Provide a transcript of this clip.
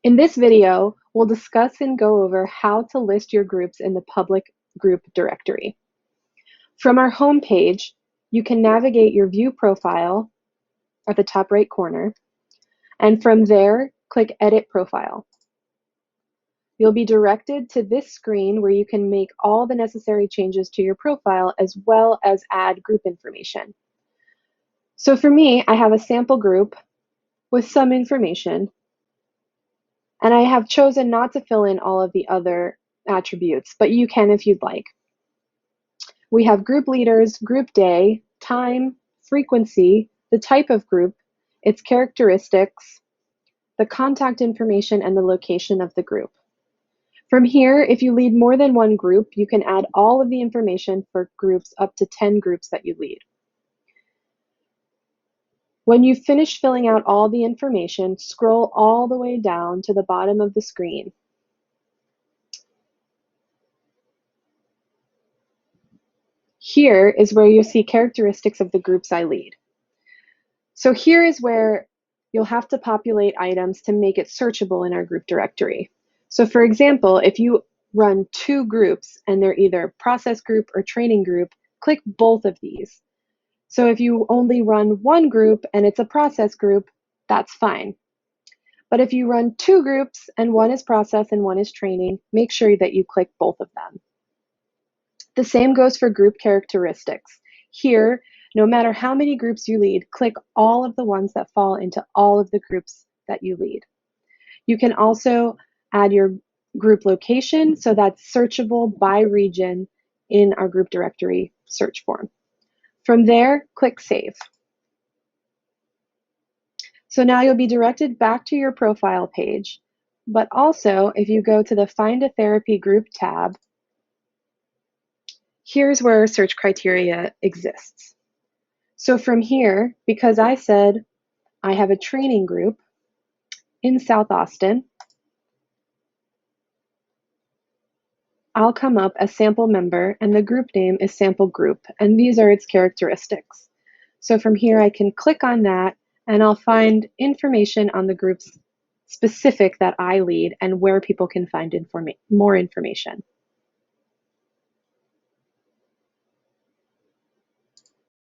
In this video, we'll discuss and go over how to list your groups in the public group directory. From our home page, you can navigate your View Profile at the top right corner, and from there, click Edit Profile. You'll be directed to this screen where you can make all the necessary changes to your profile as well as add group information. So for me, I have a sample group with some information, and I have chosen not to fill in all of the other attributes, but you can if you'd like. We have group leaders, group day, time, frequency, the type of group, its characteristics, the contact information, and the location of the group. From here, if you lead more than one group, you can add all of the information for groups up to 10 groups that you lead. When you've finished filling out all the information, scroll all the way down to the bottom of the screen. Here is where you'll see characteristics of the groups I lead. So here is where you'll have to populate items to make it searchable in our group directory. So for example, if you run two groups and they're either process group or training group, click both of these. So if you only run one group and it's a process group, that's fine. But if you run two groups and one is process and one is training, make sure that you click both of them. The same goes for group characteristics. Here, no matter how many groups you lead, click all of the ones that fall into all of the groups that you lead. You can also add your group location, so that's searchable by region in our group directory search form. From there, click Save. So now you'll be directed back to your profile page, but also if you go to the Find a Therapy Group tab, here's where our search criteria exists. So from here, because I said I have a training group in South Austin, I'll come up as sample member and the group name is sample group, and these are its characteristics. So from here I can click on that and I'll find information on the groups specific that I lead and where people can find more information.